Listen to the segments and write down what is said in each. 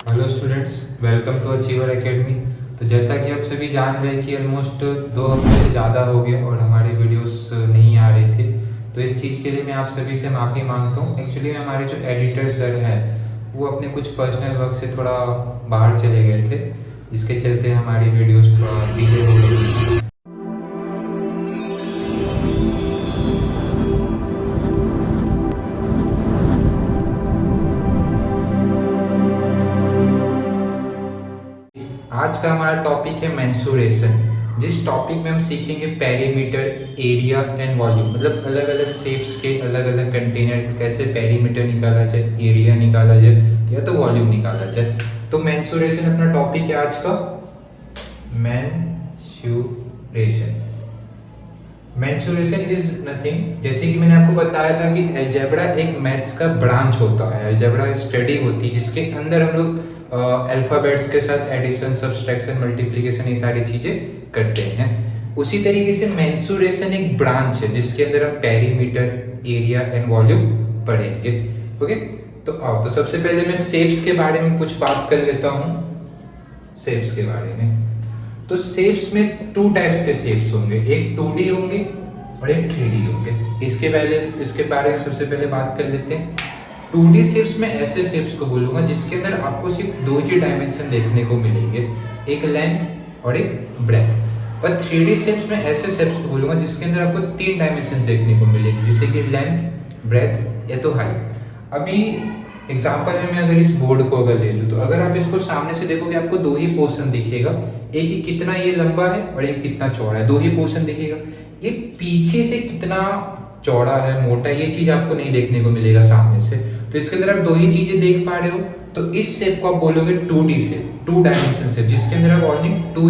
Hello students, welcome to Achiever Academy. तो जैसा कि आप सभी जान रहे हैं कि ऑलमोस्ट 2 हफ्ते से ज़्यादा हो गए और हमारे वीडियोस नहीं आ रहे थे। तो इस चीज़ के लिए मैं आप सभी से माफ़ी मांगता हूँ। एक्चुअली हमारे जो एडिटर सर हैं वो अपने कुछ पर्सनल वर्क से थोड़ा बाहर चले गए थे, जिसके चलते हमारी वीडियोस थोड़ा डिले हो गई थी। आज का हमारा टॉपिक है मेंसुरेशन। जिस टॉपिक में हम सीखेंगे पेरीमीटर, एरिया एंड वॉल्यूम, मतलब अलग अलग शेप्स के अलग अलग कंटेनर कैसे पेरीमीटर निकाला जाए, एरिया निकाला जाए या तो वॉल्यूम निकाला जाए। तो मेंसुरेशन अपना टॉपिक है आज का। मेंसुरेशन मेंसुरेशन इज नथिंग, जैसे कि मैंने आपको बताया था कि अलजेब्रा एक मैथ्स का ब्रांच होता है। अलजेब्रा स्टडी होती है जिसके अंदर हम लोग अल्फ़ाबेट्स के साथ एडिशन, सब्सट्रैक्शन, मल्टीप्लिकेशन, ये सारी चीज़ें करते हैं। उसी तरीके से मेंसुरेशन एक ब्रांच है जिसके अंदर हम पेरीमीटर, एरिया एंड वॉल्यूम पढ़ेंगे। ओके, तो आओ, तो सबसे पहले मैं शेप्स के बारे में कुछ बात कर लेता हूँ। शेप्स के बारे में, तो शेप्स में 2 टाइप्स के शेप्स होंगे, एक 2D होंगे और एक 3D होंगे। इसके बारे में सबसे पहले बात कर लेते हैं। 2D शेप्स में ऐसे शेप्स को बोलूंगा जिसके अंदर आपको सिर्फ 2 ही डायमेंशन देखने को मिलेंगे, एक लेंथ और एक ब्रेथ। और 3D शेप्स में ऐसे शेप्स को बोलूंगा जिसके अंदर आपको 3 डायमेंशन देखने को मिलेंगे, जैसे कि लेंथ, ब्रेथ या तो हाइट। अभी एग्जाम्पल में मैं अगर इस बोर्ड को अगर ले लूँ, तो अगर आप इसको सामने से देखोगे आपको 2 ही पोर्शन दिखेगा, एक ही कितना ये लंबा है और एक कितना चौड़ा है, 2 ही पोर्शन दिखेगा। ये पीछे से कितना चौड़ा है, मोटा है, ये चीज आपको नहीं देखने को मिलेगा सामने से। तो इसके अंदर आप 2 ही चीजें देख पा रहे हो, तो इस शेप को आप बोलोगे 2D शेप, 2 डायमेंशन शेप, जिसके अंदर आप ओनली 2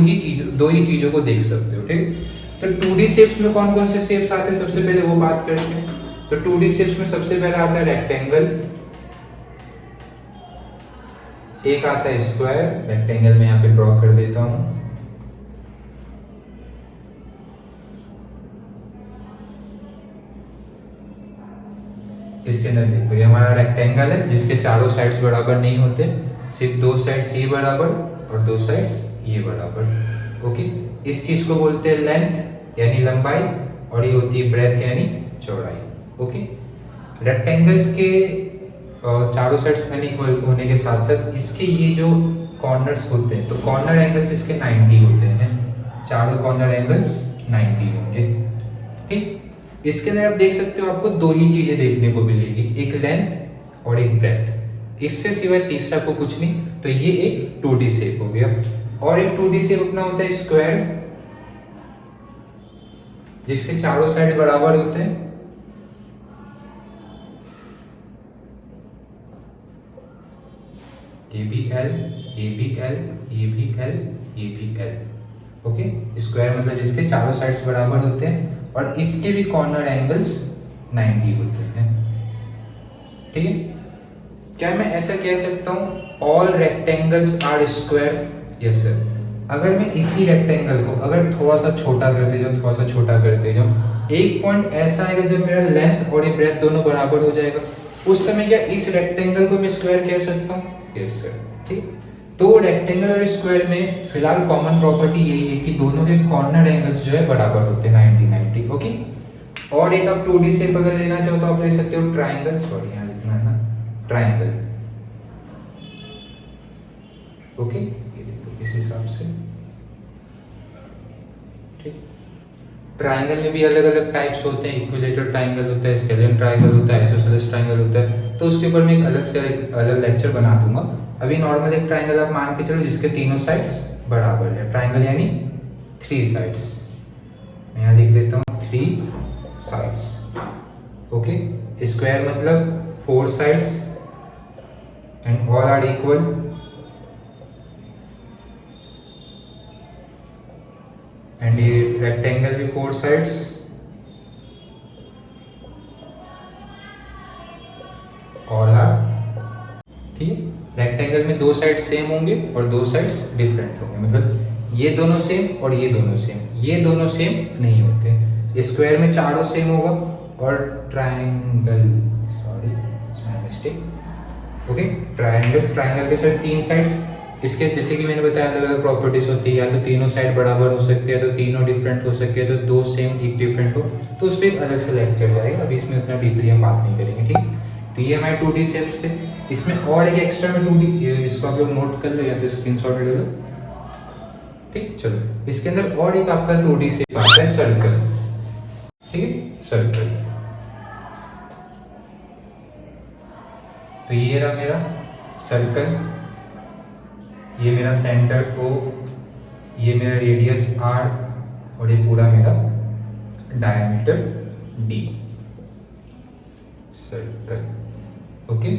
ही चीजों को देख सकते हो। ठीक, तो 2D शेप्स में कौन कौन से शेप्स आते हैं, सबसे पहले वो बात करते हैं। तो 2D शेप्स में सबसे पहला आता है रेक्टेंगल, एक आता है स्क्वायर। रेक्टेंगल में यहाँ पे ड्रॉ कर देता हूं। इसके अंदर देखो, ये हमारा रेक्टेंगल है जिसके चारों साइड्स बराबर नहीं होते, सिर्फ 2 साइड्स ये बराबर और 2 साइड्स ये बराबर। ओके, इस चीज को बोलते हैं लेंथ यानी लंबाई, और ये होती है ब्रेथ यानी चौड़ाई। ओके, रेक्टेंगल्स के चारों साइड्स अनइक्वल होने के साथ साथ इसके ये जो कॉर्नर्स होते हैं, तो कॉर्नर एंगल्स इसके 90 होते हैं, चारों कॉर्नर एंगल्स 90 होंगे। ठीक, इसके अंदर आप देख सकते हो आपको 2 ही चीजें देखने को मिलेगी, एक लेंथ और एक ब्रेथ, इससे सिवाय तीसरा को कुछ नहीं। तो ये एक 2D शेप हो गया। और एक 2D शेप अपना होता है स्क्वायर, जिसके चारों साइड बराबर होते हैं। A B L, A B L, A B L, A B L. Okay, square मतलब जिसके चारों साइड्स बराबर होते हैं और इसके भी कॉर्नर एंगल्स 90 होते हैं। ठीक है, क्या मैं ऐसा कह सकता हूं all rectangles are square? Yes sir. अगर मैं इसी रेक्टेंगल को अगर थोड़ा सा छोटा करते जाऊं, थोड़ा सा छोटा करते जाऊं, एक पॉइंट ऐसा आएगा जब मेरा लेंथ और ये ब्रेथ दोनों बराबर हो जाएगा, उस समय क्या इस रेक्टेंगल को मैं स्क्वायर कह सकता हूं? Yes sir. ठीक, तो रेक्टेंगल और स्क्वायर में फिलहाल कॉमन प्रॉपर्टी यही है कि दोनों के कॉर्नर एंगल्स जो है बराबर होते हैं, 90-90। ओके, और एक आप 2D शेप अगर लेना चाहो तो आप ले सकते हो ट्राइंगल, सॉरी यहाँ लिखना है ना, ट्राइंगल। ओके, ये देखो इस हिसाब से। ठीक, ट्राइंगल में भी अलग अलग टाइप्स होते हैं, इक्विलेटरल ट्राइंगल होता है, स्केलियन ट्राइंगल होता है, आइसोसेलेस ट्राइंगल होता है। तो उसके ऊपर मैं एक अलग लेक्चर बना दूंगा। अभी नॉर्मल एक ट्राइंगल आप मान के चलो जिसके तीनों साइड्स बराबर है। ट्राइंगल यानी 3 साइड्स, मैं यहाँ लिख देता हूँ 3 साइड्स। ओके, स्क्वायर मतलब 4 sides and all are equal. And ये रेक्टेंगल भी 4 साइड्स, ऑल आर। ठीक है, रेक्टेंगल में 2 साइड सेम होंगे और 2 साइड्स डिफरेंट होंगे, मतलब ये दोनों सेम और ये दोनों सेम, ये दोनों सेम नहीं होते। स्क्वायर में चारों सेम होगा और triangle, sorry it's my mistake, okay. Triangle, triangle के साइड 3 साइड्स, इसके जैसे कि मैंने बताया अलग अलग प्रॉपर्टीज होती है, या तो तीनों साइड बराबर हो सकती है, तो तीनों डिफरेंट हो सकती है, तो दो सेम एक डिफरेंट हो, तो उस पर एक अलग से लेक्चर जाएगा, अभी इसमें उतना डीपली हम बात नहीं करेंगे, ठीक। तो ये हमारे 2D शेप्स थे। इसमें और एक एक्स्ट्रा में 2D, इसको आप लोग नोट कर लो या तो स्क्रीनशॉट ले लो, ठीक। चलो, इसके अंदर और एक आपका 2D शेप आता है सर्कल, ठीक है, सर्कल। तो ये रहा मेरा सर्कल, ये मेरा सेंटर O, ये मेरा रेडियस R, और ये पूरा मेरा डायमीटर D, सर्कल, ओके।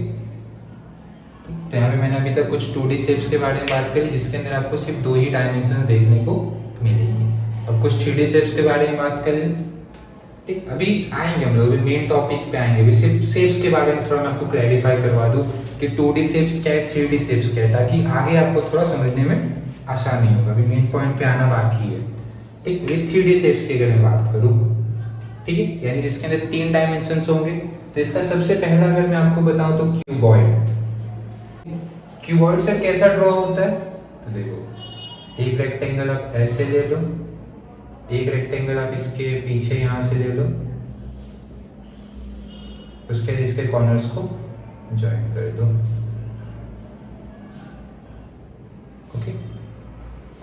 तो यहाँ पे मैंने अभी तक कुछ 2D शेप्स के बारे में बात करी, जिसके अंदर आपको सिर्फ 2 ही डायमेंशन देखने को मिलेंगे। अब कुछ 3D शेप्स के बारे में बात करें, ठीक। अभी आएंगे हम लोग, अभी मेन टॉपिक पे आएंगे, अभी सिर्फ शेप्स के बारे में थोड़ा मैं आपको क्लैरिफाई करवा दूँ कि 2D शेप्स क्या है, 3D शेप्स क्या है, ताकि आगे आपको थोड़ा समझने में आसानी होगा। अभी मेन पॉइंट पे आना बाकी है, ठीक। ये 3D शेप्स की अगर मैं बात करूँ, ठीक है, यानी जिसके अंदर 3 डायमेंशंस होंगे, तो इसका सबसे पहला अगर मैं आपको बताऊं तो क्यूबॉइड। क्यूबॉइड सर कैसा ड्रॉ होता है, तो देखो, एक रेक्टेंगल आप ऐसे ले लो, एक रेक्टेंगल आप इसके पीछे यहां से ले लो, उसके बाद इसके कॉर्नर्स को ज्वाइन कर दो, ओके।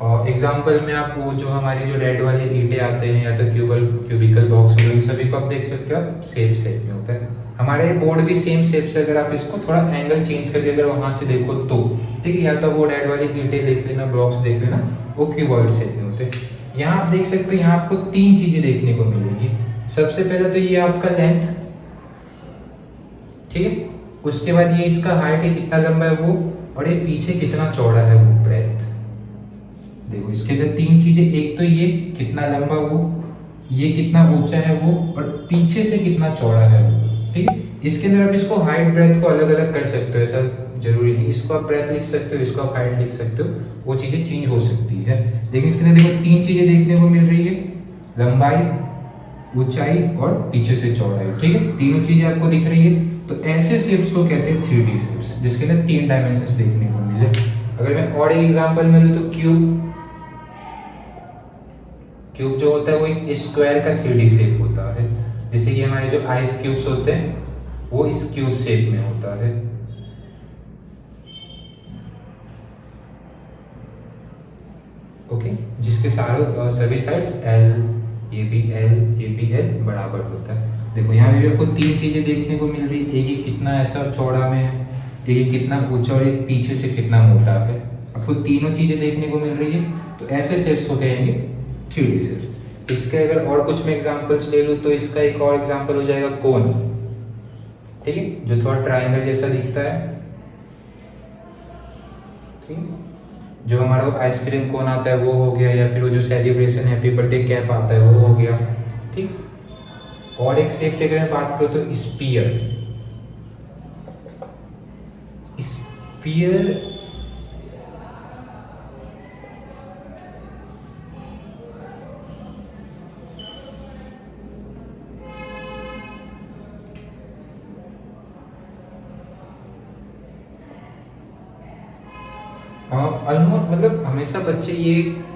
और एग्जांपल में आप वो जो हमारी जो रेड वाली ईंटें आते हैं, या तो क्यूबिकल बॉक्स, इन सभी को आप देख सकते हो, आप सेम शेप में होता है। हमारे बोर्ड भी सेम शेप से, अगर आप इसको थोड़ा एंगल चेंज करके अगर वहां से देखो तो, ठीक है, या तो वो रेड वाली ईंटें देख लेना, ब्लॉक्स देख लेना, वो क्यूबॉइड शेप में होते हैं। यहाँ आप देख सकते हो, यहाँ आपको 3 चीजें देखने को मिलेंगी। सबसे पहले तो ये आपका लेंथ, ठीक है, उसके बाद ये इसका हाइट है, कितना लंबा है वो, और ये पीछे कितना चौड़ा है वो, ब्रेथ। देखो, इसके अंदर 3 चीजें, एक तो ये कितना लंबा वो, ये कितना ऊंचा है वो, और पीछे से कितना चौड़ा है वो, ठीक है। इसके अंदर आप इसको हाइट ब्रेथ को अलग अलग कर सकते हो, ऐसा जरूरी नहीं, इसको आप ब्रेथ लिख सकते हो, इसको आप हाइट लिख सकते हो, वो चीजें चेंज हो सकती है। लेकिन इसके अंदर देखो 3 चीजें देखने को मिल रही है, लंबाई, ऊंचाई और पीछे से चौड़ाई, ठीक है, तीनों चीजें आपको दिख रही है। तो ऐसे शेप्स को कहते हैं 3D शेप्स, जिसके अंदर 3 डायमेंशंस देखने को मिले। अगर मैं और एक एग्जांपल में लूं तो क्यूब, क्यूब जो होता है वो एक स्क्वायर का 3D शेप होता है। जैसे ये हमारे जो आइस क्यूब्स होते हैं, वो इस क्यूब शेप में होता है, ओके, जिसके सारे सभी साइड्स L, ये भी L बराबर होता है। देखो, यहाँ भी आपको 3 चीजें देखने को मिल रही है, एक ही कितना ऐसा चौड़ा में है, एक कितना ऊंचा, और एक पीछे से कितना मोटा है, आपको तीनों चीजें देखने को मिल रही है। तो ऐसे शेप्स को कहेंगे 3D शेप्स। इसके अगर और कुछ मैं एग्जांपल्स ले लूँ, तो इसका एक और एग्जांपल हो जाएगा कोन, ठीक है, जो थोड़ा ट्रायंगल जैसा दिखता है, ठीक है। जो हमारा आइसक्रीम कोन आता है वो हो गया, या फिर वो जो सेलिब्रेशन हैप्पी बर्थडे कैप आता है वो हो गया, ठीक। और एक शेप की अगर मैं बात करूँ तो स्पीयर, स्पीयर ऑलमोस्ट, मतलब हमेशा बच्चे ये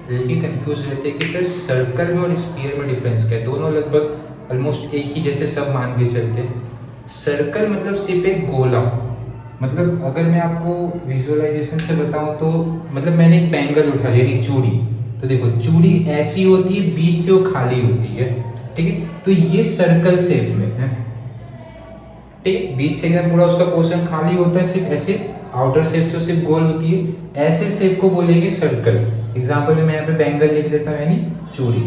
कंफ्यूज रहते हैं कि सर सर्कल में और स्पीयर में डिफरेंस क्या है। दोनों लगभग ऑलमोस्ट एक ही जैसे सब मान के चलते हैं। सर्कल मतलब सिर्फ एक गोला, मतलब अगर मैं आपको विजुअलाइजेशन से बताऊं तो, मतलब मैंने एक बैंगल उठा लिया, यानी चूड़ी, तो देखो चूड़ी ऐसी होती है, बीच से वो खाली होती है, ठीक है, तो ये सर्कल शेप में है, ठीक, बीच से एकदम पूरा उसका पोर्शन खाली होता है, सिर्फ ऐसे आउटर शेप से सिर्फ गोल होती है, ऐसे शेप को बोलेंगे सर्कल। एग्जांपल में मैं यहाँ पे बैंगल लिख देता हूँ, यानी चूड़ी।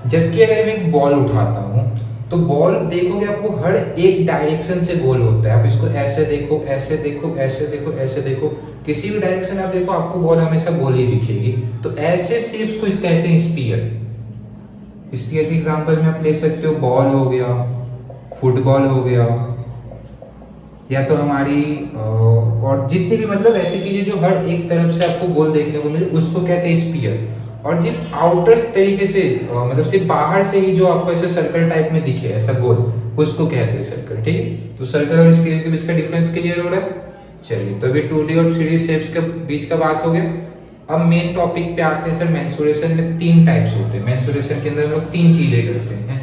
जबकि अगर मैं एक बॉल उठाता हूँ, तो बॉल देखोगे आपको हर एक डायरेक्शन से गोल होता है। आप इसको ऐसे देखो, ऐसे देखो, ऐसे देखो, ऐसे देखो, किसी भी डायरेक्शन आप देखो, आपको बॉल हमेशा गोल ही दिखेगी। तो ऐसे शेप्स को इस कहते हैं स्पीयर। स्पीयर के एग्जांपल में आप ले सकते हो, बॉल हो गया, फुटबॉल हो गया, या तो हमारी और जितनी भी मतलब ऐसी चीजें जो हर एक तरफ से आपको गोल देखने को मिले, उसको कहते हैं स्पीयर। और जिन आउटर तरीके से मतलब सिर्फ बाहर से ही जो आपको ऐसे सर्कल टाइप में दिखे, ऐसा गोल, उसको कहते हैं सर्कल, ठीक है। तो सर्कल और स्पीयर के बीच का डिफरेंस क्लियर हो रहा है। चलिए, तो अभी 2D और 3D शेप्स के बीच का बात हो गया। अब मेन टॉपिक पे आते हैं सर। मेंसुरेशन में 3 टाइप्स होते हैं। मेंसुरेशन के अंदर हम लोग 3 चीजें करते हैं।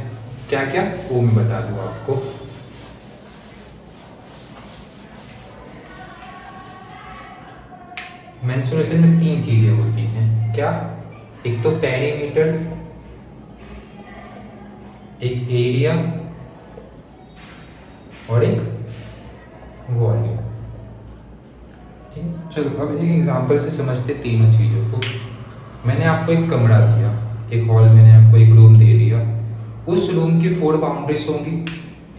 क्या क्या वो मैं बता दूं आपको। मेंसुरेशन में 3 चीजें होती हैं। क्या? एक तो पेरीमीटर, एक एरिया और एक वॉल्यूम। ठीक है, चलो अब एक एग्जांपल से समझते तीनों चीज़ों को। मैंने आपको एक कमरा दिया, एक हॉल, मैंने आपको एक रूम दे दिया। उस रूम की 4 बाउंड्रीज होंगी।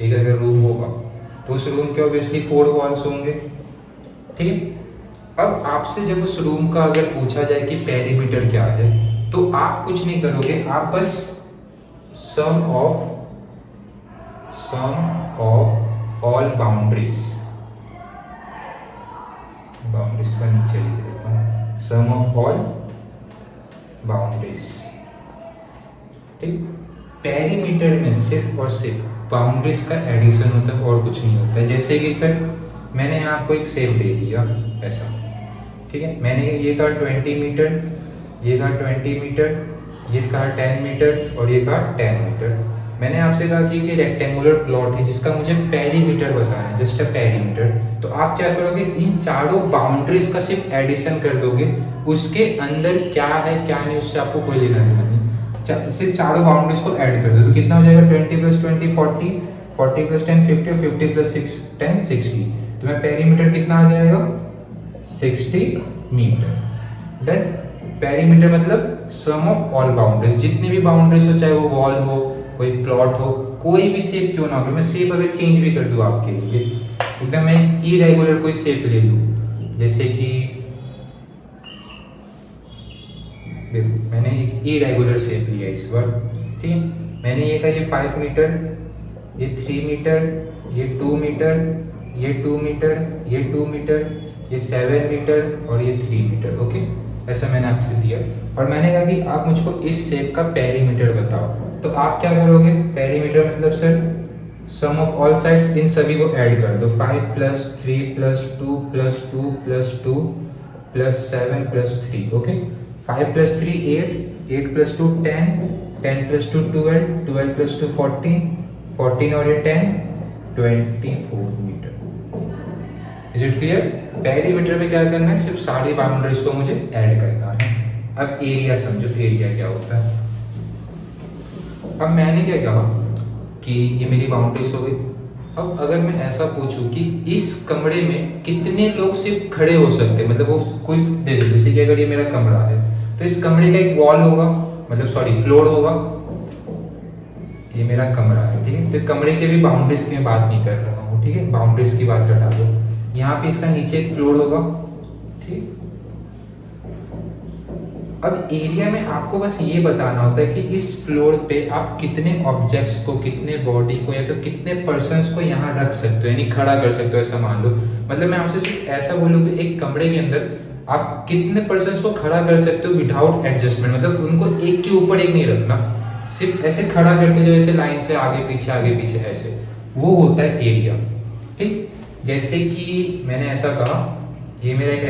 एक अगर रूम होगा तो उस रूम के ऑब्वियसली 4 वॉल्स होंगे। ठीक है, अब आपसे जब उस रूम का अगर पूछा जाए कि पेरीमीटर क्या है, तो आप कुछ नहीं करोगे, आप बस सम ऑफ ऑल बाउंड्रीज का नीचे लिख देता हूँ, सम ऑफ ऑल बाउंड्रीज। ठीक, पेरीमीटर में सिर्फ और सिर्फ बाउंड्रीज का एडिशन होता है और कुछ नहीं होता है। जैसे कि सर मैंने आपको एक शेप दे दिया ऐसा, ठीक है, मैंने ये कहा 20 मीटर, ये कहा 20 मीटर, ये कहा 10 मीटर और ये कहा 10 मीटर। मैंने आपसे कहा कि ये रेक्टेंगुलर प्लॉट है जिसका मुझे पेरीमीटर बताना है, जस्ट अ पेरीमीटर। तो आप क्या करोगे, इन चारों बाउंड्रीज का सिर्फ एडिशन कर दोगे, उसके अंदर क्या है क्या नहीं उससे आपको कोई लेना देना नहीं। सिर्फ चारों बाउंड्रीज को ऐड कर दो तो कितना हो जाएगा, 20 + 20 40, 40 + 10 50 और 50 + 6 10 60। तो मैं पेरीमीटर कितना आ जाएगा, 60 मीटर। डन। पेरीमीटर मतलब सम ऑफ ऑल बाउंड्रीज, जितनी भी बाउंड्रीज हो, चाहे वो वॉल हो, कोई प्लॉट हो, कोई भी शेप क्यों ना हो। मैं शेप अगर चेंज भी कर दूं आपके लिए, एकदम मैं इरेगुलर कोई शेप ले लूं, जैसे कि देखो मैंने एक इरेगुलर शेप लिया इस बार। ठीक है, मैंने ये कहा ये 5 मीटर, ये 3 मीटर, ये 2 मीटर, ये 2 मीटर, ये 2 मीटर, ये 7 मीटर और ये 3 मीटर। ओके, ऐसा मैंने आपसे दिया और मैंने कहा कि आप मुझको इस शेप का पेरीमीटर बताओ। तो आप क्या करोगे, पेरीमीटर मतलब sir sum of all sides, इन सभी को ऐड कर दो। 5 + 3 + 2 + 2 + 2 + 7 + 3। ओके, 5 + 3 8, 8 + 2 10, 10 + 2 12, 12 + 2 14, 14 और ये 10 24 metre. Is it clear? Perimeter में क्या करना है, सिर्फ सारी बाउंड्रीज को मुझे ऐड करना है। अब एरिया समझो, एरिया क्या होता है। अब मैंने क्या कहा कि ये मेरी बाउंड्रीज हो गई। अब अगर मैं ऐसा पूछूं कि इस कमरे में कितने लोग सिर्फ खड़े हो सकते हैं, मतलब वो कोई देखो, जैसे कि अगर ये मेरा कमरा है तो इस कमरे का एक वॉल होगा, मतलब सॉरी फ्लोर होगा, ये मेरा कमरा है। ठीक है, तो कमरे के भी बाउंड्रीज की मैं बात नहीं कर रहा हूँ। ठीक है, बाउंड्रीज की बात हटा दो। यहाँ पे इसका नीचे एक फ्लोर होगा। ठीक, अब एरिया में आपको बस ये बताना होता है कि इस फ्लोर पे आप कितने ऑब्जेक्ट्स को, कितने बॉडी को या तो कितने पर्सन्स को यहाँ रख सकते हो, यानी खड़ा कर सकते हो, ऐसा मान लो। मतलब मैं आपसे सिर्फ ऐसा बोलूँ कि एक कमरे के अंदर आप कितने पर्सन्स को खड़ा कर सकते हो विदाउट एडजस्टमेंट, मतलब उनको एक के ऊपर एक नहीं रखना, सिर्फ ऐसे खड़ा करते जो ऐसे लाइन से आगे पीछे ऐसे, वो होता है एरिया। ठीक, जैसे कि मैंने ऐसा कहा ये मेरा एक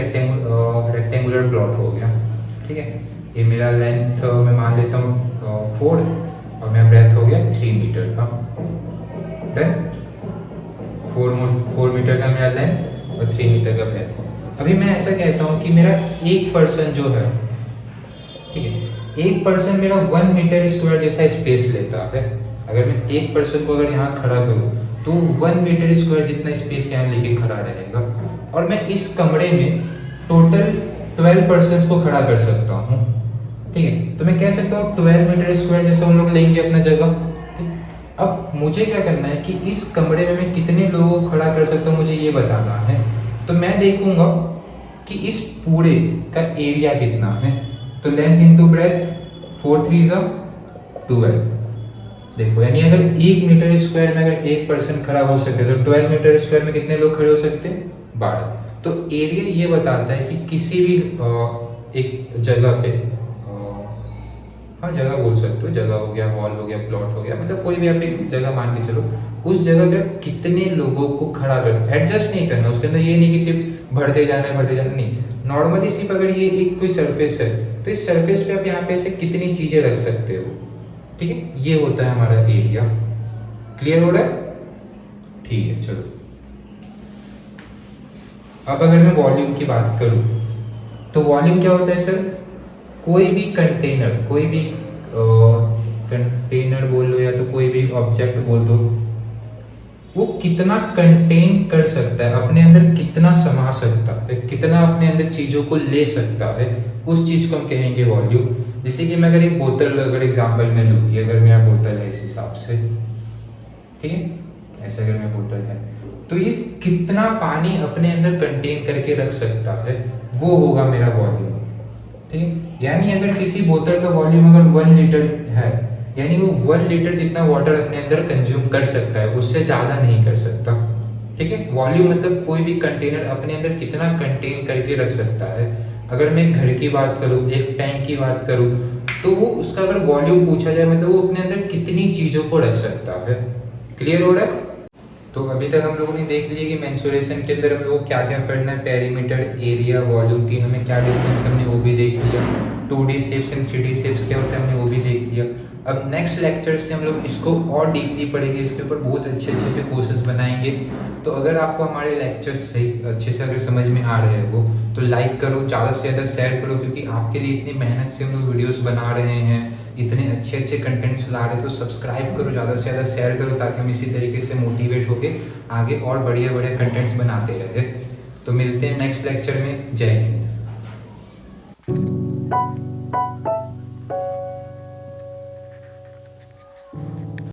रेक्टेंगुलर प्लॉट हो गया। ठीक है, ये मेरा लेंथ मैं मान लेता हूँ 4 और मेरा ब्रेथ हो गया 3 मीटर का। डन, 4 मीटर का मेरा लेंथ और 3 मीटर का ब्रेथ। अभी मैं ऐसा कहता हूँ कि मेरा एक पर्सन जो है, ठीक है, एक पर्सन मेरा 1 मीटर स्क्वायर जैसा स्पेस लेता है। अगर मैं एक पर्सन को अगर यहाँ खड़ा करूँ तो 1 मीटर स्क्वायर जितना स्पेस यहाँ लेके खड़ा रहेगा। और मैं इस कमरे में टोटल 12 पर्सन्स को खड़ा कर सकता हूँ। ठीक है, तो मैं कह सकता हूँ 12 मीटर स्क्वायर जैसे हम लोग लेंगे अपना जगह। ठीक, अब मुझे क्या करना है कि इस कमरे में मैं कितने लोगों को खड़ा कर सकता हूँ, मुझे ये बताना है। तो मैं देखूंगा कि इस पूरे का एरिया कितना है। तो लेंथ इंटू ब्रेथ, 4 3 12। देखो, यानी अगर 1 मीटर स्क्वायर में अगर एक पर्सन खड़ा हो सकते तो 12 मीटर स्क्वायर में कितने लोग खड़े हो सकते हैं, 12। तो एरिया ये बताता है कि किसी भी एक जगह पे, हाँ जगह बोल सकते हो, जगह हो गया, हॉल हो गया, प्लॉट हो गया, मतलब कोई भी आप एक जगह मान के चलो, उस जगह पे कितने लोगों को खड़ा कर सकते। एडजस्ट नहीं करना उसके अंदर, ये नहीं कि सिर्फ बढ़ते जाना नहीं। नॉर्मली सिर्फ अगर ये एक कोई सरफेस है तो इस सरफेस पे आप यहाँ पे ऐसे कितनी चीज़ें रख सकते हो, ठीक है, ये होता है हमारा एरिया। क्लियर हो रहा है? ठीक है, चलो अब अगर मैं वॉल्यूम की बात करूँ तो वॉल्यूम क्या होता है सर? कोई भी कंटेनर, कोई भी कंटेनर बोल लो या तो कोई भी ऑब्जेक्ट बोल दो, वो कितना कंटेन कर सकता है, अपने अंदर कितना समा सकता है, कितना अपने अंदर चीज़ों को ले सकता है, उस चीज़ को हम कहेंगे वॉल्यूम। जैसे कि मैं अगर एक बोतल अगर एग्जांपल में लूँ, ये अगर मेरा बोतल है इस हिसाब से, ठीक है, ऐसे अगर मेरा बोतल है तो ये कितना पानी अपने अंदर कंटेन करके रख सकता है, वो होगा मेरा वॉल्यूम। ठीक है, यानी अगर किसी बोतल का वॉल्यूम अगर 1 लीटर है, यानी वो 1 लीटर जितना वाटर अपने अंदर कंज्यूम कर सकता है, उससे ज़्यादा नहीं कर सकता। ठीक है, वॉल्यूम मतलब कोई भी कंटेनर अपने अंदर कितना कंटेन करके रख सकता है। अगर मैं घर की बात करूँ, एक टैंक की बात करूँ, तो वो उसका अगर वॉल्यूम पूछा जाए मतलब वो अपने अंदर कितनी चीज़ों को रख सकता है। क्लियर हो रहा है? तो अभी तक हम लोगों ने देख लिया कि मेंसुरेशन के अंदर हम लोगों को क्या क्या करना है, पेरीमीटर, एरिया, वॉल्यूम, तीनों में क्या डिफरेंस हमने वो भी देख लिया। 2D shapes and 3D shapes क्या होता है हमने वो भी देख लिया। अब नेक्स्ट लेक्चर से हम लोग इसको और डीपली पढ़ेंगे, इसके ऊपर बहुत अच्छे से कोर्सेज बनाएंगे। तो अगर आपको हमारे लेक्चर्स सही अच्छे से अगर समझ में आ रहे हो तो लाइक करो, ज़्यादा से ज़्यादा शेयर करो, क्योंकि आपके लिए इतनी मेहनत से हम लोग वीडियोज़ बना रहे हैं, इतने अच्छे कंटेंट्स ला रहे, तो सब्सक्राइब करो, ज़्यादा से ज़्यादा शेयर करो, ताकि हम इसी तरीके से मोटिवेट होकर आगे और बढ़िया कंटेंट्स बनाते रहे। तो मिलते हैं नेक्स्ट लेक्चर में। जय हिंद।